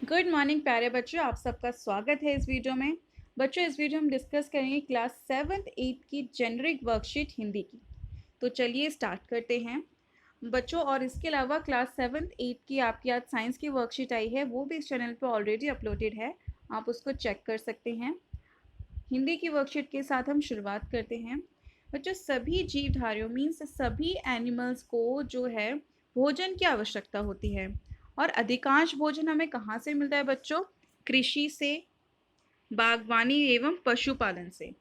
Good morning प्यारे बच्चों, आप सबका स्वागत है इस वीडियो में। बच्चों, इस वीडियो में डिस्कस करेंगे क्लास 7th 8th की जेनरिक वर्कशीट हिंदी की। तो चलिए स्टार्ट करते हैं बच्चों। और इसके अलावा क्लास 7th 8th की आपकी आज साइंस की वर्कशीट आई है, वो भी इस चैनल पर ऑलरेडी अपलोडेड है, आप उसको चेक कर सकते हैं। हिंदी की वर्कशीट के साथ हम शुरुआत करते हैं। बच्चों, सभी जीवधारियों मीन्स सभी एनिमल्स को जो है भोजन की आवश्यकता होती है। और अधिकांश भोजन हमें कहाँ से मिलता है बच्चों? कृषि से, बागवानी एवं पशुपालन से।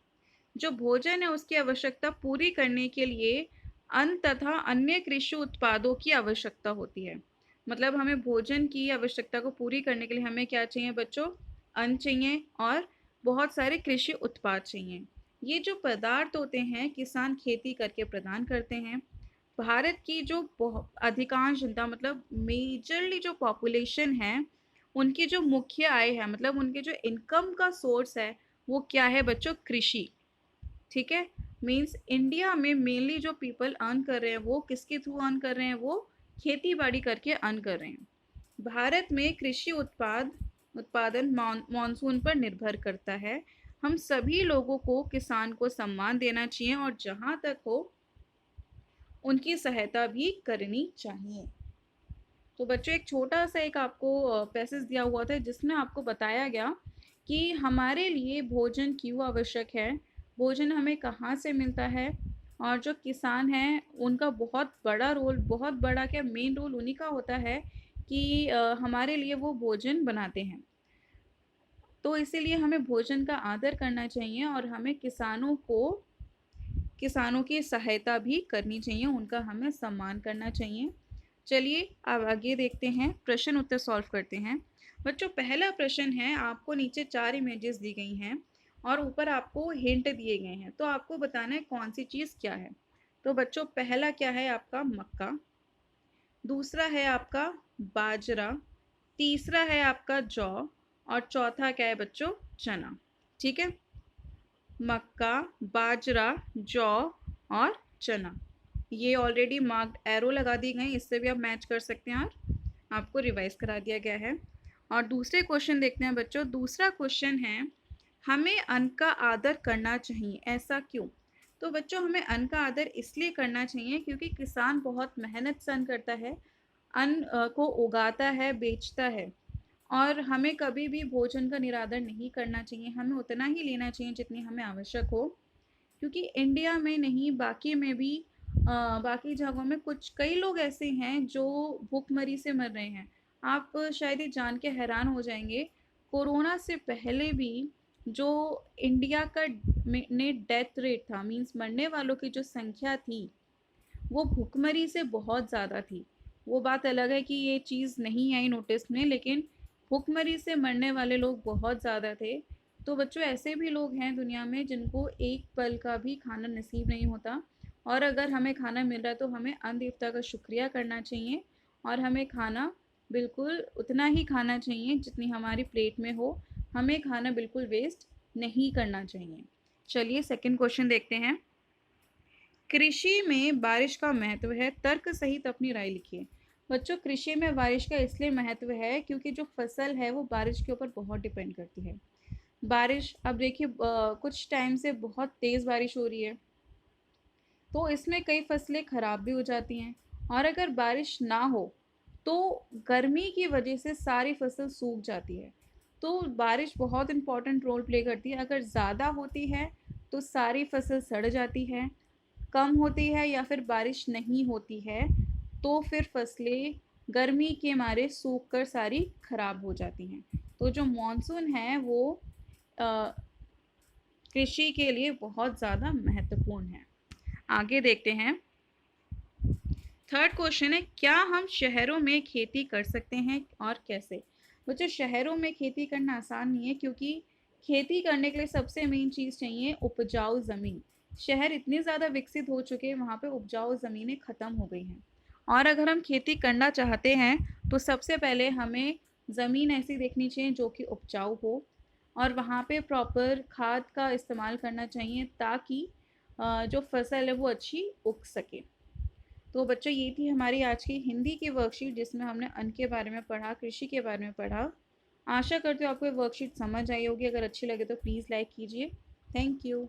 जो भोजन है उसकी आवश्यकता पूरी करने के लिए अन्न तथा अन्य कृषि उत्पादों की आवश्यकता होती है। मतलब हमें भोजन की आवश्यकता को पूरी करने के लिए हमें क्या चाहिए बच्चों? अन्न चाहिए और बहुत सारे कृषि उत्पाद चाहिए। ये जो पदार्थ होते हैं किसान खेती करके प्रदान करते हैं। भारत की जो अधिकांश जनता मतलब मेजरली जो पॉपुलेशन है, उनकी जो मुख्य आय है मतलब उनके जो इनकम का सोर्स है वो क्या है बच्चों? कृषि। ठीक है, मीन्स इंडिया में मेनली जो पीपल अर्न कर रहे हैं वो किसके थ्रू अर्न कर रहे हैं? वो खेती बाड़ी करके अर्न कर रहे हैं। भारत में कृषि उत्पादन मानसून पर निर्भर करता है। हम सभी लोगों को किसान को सम्मान देना चाहिए और जहाँ तक हो उनकी सहायता भी करनी चाहिए। तो बच्चों, एक छोटा सा एक आपको पैसेज दिया हुआ था जिसमें आपको बताया गया कि हमारे लिए भोजन क्यों आवश्यक है, भोजन हमें कहाँ से मिलता है, और जो किसान हैं उनका बहुत बड़ा रोल, बहुत बड़ा क्या मेन रोल उन्हीं का होता है कि हमारे लिए वो भोजन बनाते हैं। तो इसीलिए हमें भोजन का आदर करना चाहिए और हमें किसानों की सहायता भी करनी चाहिए, उनका हमें सम्मान करना चाहिए। चलिए अब आगे देखते हैं, प्रश्न उत्तर सॉल्व करते हैं। बच्चों, पहला प्रश्न है, आपको नीचे 4 इमेजेस दी गई हैं और ऊपर आपको हिंट दिए गए हैं, तो आपको बताना है कौन सी चीज़ क्या है। तो बच्चों, पहला क्या है आपका? मक्का। दूसरा है आपका बाजरा। तीसरा है आपका जौ। और चौथा क्या है बच्चों? चना। ठीक है, मक्का, बाजरा, जौ और चना। ये ऑलरेडी मार्क्ड एरो लगा दी गई, इससे भी आप मैच कर सकते हैं और आपको रिवाइज करा दिया गया है। और दूसरे क्वेश्चन देखते हैं बच्चों। दूसरा क्वेश्चन है, हमें अन्न का आदर करना चाहिए, ऐसा क्यों? तो बच्चों, हमें अन्न का आदर इसलिए करना चाहिए क्योंकि किसान बहुत मेहनत से अन्न करता है, अन्न को उगाता है, बेचता है। और हमें कभी भी भोजन का निरादर नहीं करना चाहिए, हमें उतना ही लेना चाहिए जितनी हमें आवश्यक हो। क्योंकि इंडिया में नहीं, बाकी में भी बाकी जगहों में कुछ कई लोग ऐसे हैं जो भूखमरी से मर रहे हैं। आप शायद ये जान के हैरान हो जाएंगे, कोरोना से पहले भी जो इंडिया का ने डेथ रेट था, मीन्स मरने वालों की जो संख्या थी, वो भुखमरी से बहुत ज़्यादा थी। वो बात अलग है कि ये चीज़ नहीं आई नोटिस में, लेकिन भुखमरी से मरने वाले लोग बहुत ज़्यादा थे। तो बच्चों, ऐसे भी लोग हैं दुनिया में जिनको एक पल का भी खाना नसीब नहीं होता, और अगर हमें खाना मिल रहा है तो हमें अन्न देवता का शुक्रिया करना चाहिए और हमें खाना बिल्कुल उतना ही खाना चाहिए जितनी हमारी प्लेट में हो। हमें खाना बिल्कुल वेस्ट नहीं करना चाहिए। चलिए सेकंड क्वेश्चन देखते हैं। कृषि में बारिश का महत्व है, तर्क सहित अपनी राय लिखिए। बच्चों, कृषि में बारिश का इसलिए महत्व है क्योंकि जो फसल है वो बारिश के ऊपर बहुत डिपेंड करती है। बारिश, अब देखिए कुछ टाइम से बहुत तेज़ बारिश हो रही है, तो इसमें कई फसलें ख़राब भी हो जाती हैं। और अगर बारिश ना हो तो गर्मी की वजह से सारी फसल सूख जाती है। तो बारिश बहुत इम्पोर्टेंट रोल प्ले करती है। अगर ज़्यादा होती है तो सारी फसल सड़ जाती है, कम होती है या फिर बारिश नहीं होती है तो फिर फसलें गर्मी के मारे सूख कर सारी खराब हो जाती हैं। तो जो मॉनसून है वो कृषि के लिए बहुत ज़्यादा महत्वपूर्ण है। आगे देखते हैं। थर्ड क्वेश्चन है, क्या हम शहरों में खेती कर सकते हैं और कैसे? बच्चों, शहरों में खेती करना आसान नहीं है क्योंकि खेती करने के लिए सबसे मेन चीज़ चाहिए उपजाऊ ज़मीन। शहर इतने ज़्यादा विकसित हो चुके हैं, वहाँ पे उपजाऊ ज़मीनें ख़त्म हो गई हैं। और अगर हम खेती करना चाहते हैं तो सबसे पहले हमें ज़मीन ऐसी देखनी चाहिए जो कि उपजाऊ हो, और वहाँ पे प्रॉपर खाद का इस्तेमाल करना चाहिए ताकि जो फसल है वो अच्छी उग सके। तो बच्चों, ये थी हमारी आज की हिंदी की वर्कशीट जिसमें हमने अन्न के बारे में पढ़ा, कृषि के बारे में पढ़ा। आशा करती हूँ आपको ये वर्कशीट समझ आई होगी। अगर अच्छी लगे तो प्लीज़ लाइक कीजिए। Thank you.